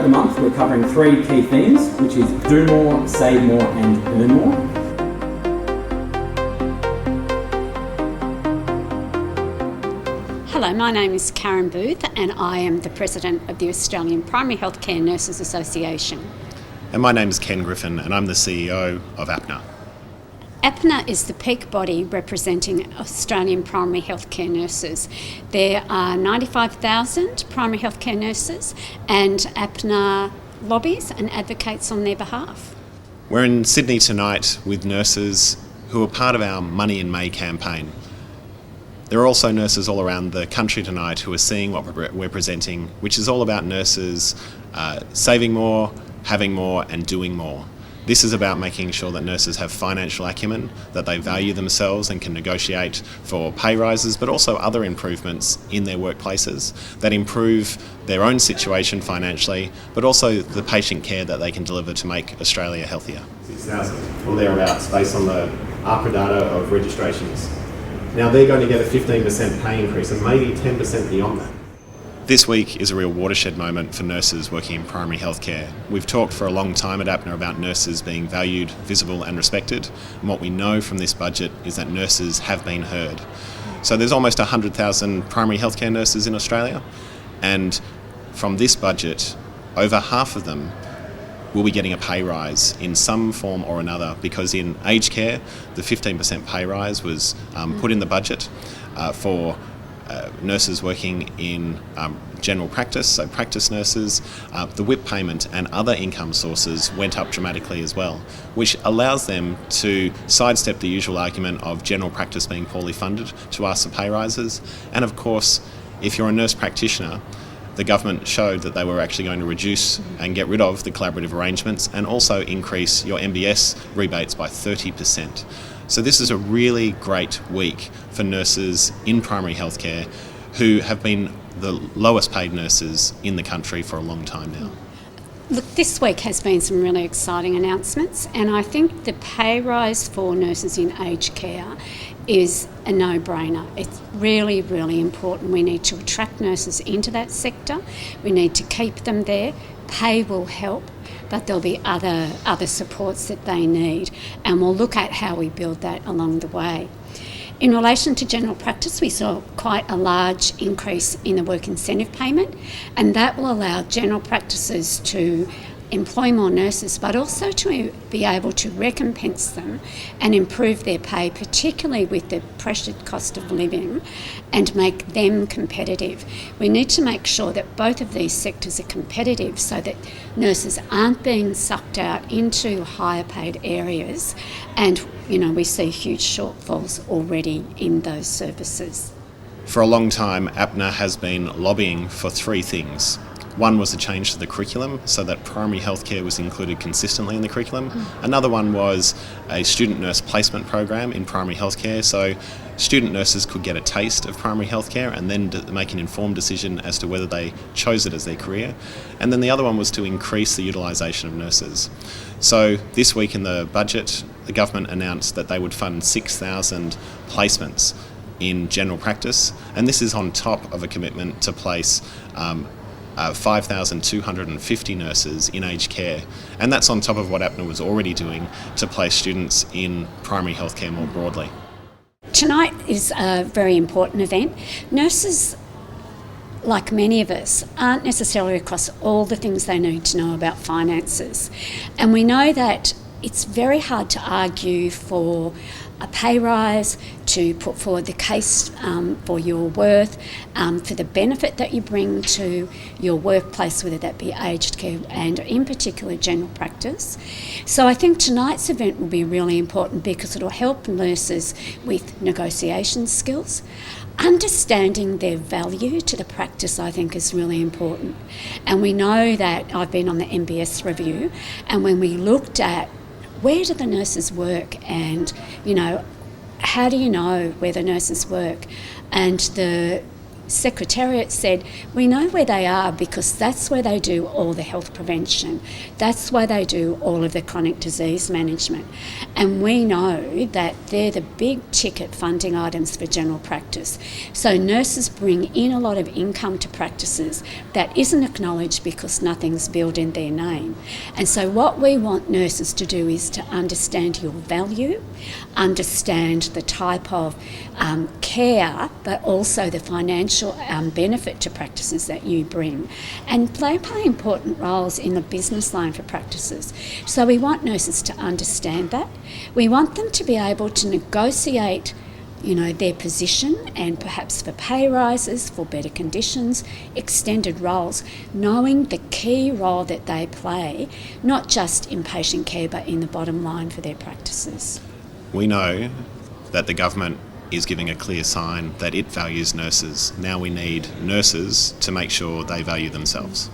the month, we're covering 3 key themes, which is do more, save more, and earn more. Hello, my name is Karen Booth and I am the President of the Australian Primary Healthcare Nurses Association. And my name is Ken Griffin and I'm the CEO of APNA. APNA is the peak body representing Australian primary healthcare nurses. There are 95,000 primary healthcare nurses and APNA lobbies and advocates on their behalf. We're in Sydney tonight with nurses who are part of our Money in May campaign. There are also nurses all around the country tonight who are seeing what we're presenting, which is all about nurses saving more, having more and doing more. This is about making sure that nurses have financial acumen, that they value themselves and can negotiate for pay rises, but also other improvements in their workplaces that improve their own situation financially, but also the patient care that they can deliver to make Australia healthier. 6,000 or thereabouts based on the APRA data of registrations. Now they're going to get a 15% pay increase and maybe 10% beyond that. This week is a real watershed moment for nurses working in primary healthcare. We've talked for a long time at APNA about nurses being valued, visible and respected, and what we know from this budget is that nurses have been heard. So there's almost 100,000 primary healthcare nurses in Australia, and from this budget, over half of them will be getting a pay rise in some form or another, because in aged care, the 15% pay rise was put in the budget for nurses working in general practice, so practice nurses. The WIP payment and other income sources went up dramatically as well, which allows them to sidestep the usual argument of general practice being poorly funded to ask for pay rises. And of course, if you're a nurse practitioner, the government showed that they were actually going to reduce and get rid of the collaborative arrangements and also increase your MBS rebates by 30%. So this is a really great week for nurses in primary healthcare who have been the lowest paid nurses in the country for a long time now. Look, this week has been some really exciting announcements, and I think the pay rise for nurses in aged care is a no-brainer. It's really, really important. We need to attract nurses into that sector. We need to keep them there. Pay will help, but there'll be other supports that they need, and we'll look at how we build that along the way. In relation to general practice, we saw quite a large increase in the work incentive payment, and that will allow general practices to employ more nurses, but also to be able to recompense them and improve their pay, particularly with the pressured cost of living, and make them competitive. We need to make sure that both of these sectors are competitive so that nurses aren't being sucked out into higher paid areas, and we see huge shortfalls already in those services. For a long time, APNA has been lobbying for 3 things. One was a change to the curriculum so that primary healthcare was included consistently in the curriculum. Another one was a student nurse placement program in primary healthcare, so student nurses could get a taste of primary healthcare and then make an informed decision as to whether they chose it as their career. And then the other one was to increase the utilisation of nurses. So this week in the budget, the government announced that they would fund 6,000 placements in general practice, and this is on top of a commitment to place 5,250 nurses in aged care, and that's on top of what APNA was already doing to place students in primary healthcare more broadly. Tonight is a very important event. Nurses, like many of us, aren't necessarily across all the things they need to know about finances, and we know that it's very hard to argue for a pay rise, to put forward the case for your worth, for the benefit that you bring to your workplace, whether that be aged care and in particular general practice. So I think tonight's event will be really important because it'll help nurses with negotiation skills. Understanding their value to the practice, I think, is really important. And we know that I've been on the MBS review, and when we looked at where do the nurses work and, how do you know where the nurses work? And the Secretariat said, we know where they are because that's where they do all the health prevention. That's where they do all of the chronic disease management. And we know that they're the big ticket funding items for general practice. So nurses bring in a lot of income to practices that isn't acknowledged because nothing's billed in their name. And so what we want nurses to do is to understand your value, understand the type of care, but also the financial benefit to practices that you bring. And they play important roles in the business line for practices. So we want nurses to understand that. We want them to be able to negotiate their position and perhaps for pay rises, for better conditions, extended roles, knowing the key role that they play, not just in patient care but in the bottom line for their practices. We know that the government is giving a clear sign that it values nurses. Now we need nurses to make sure they value themselves.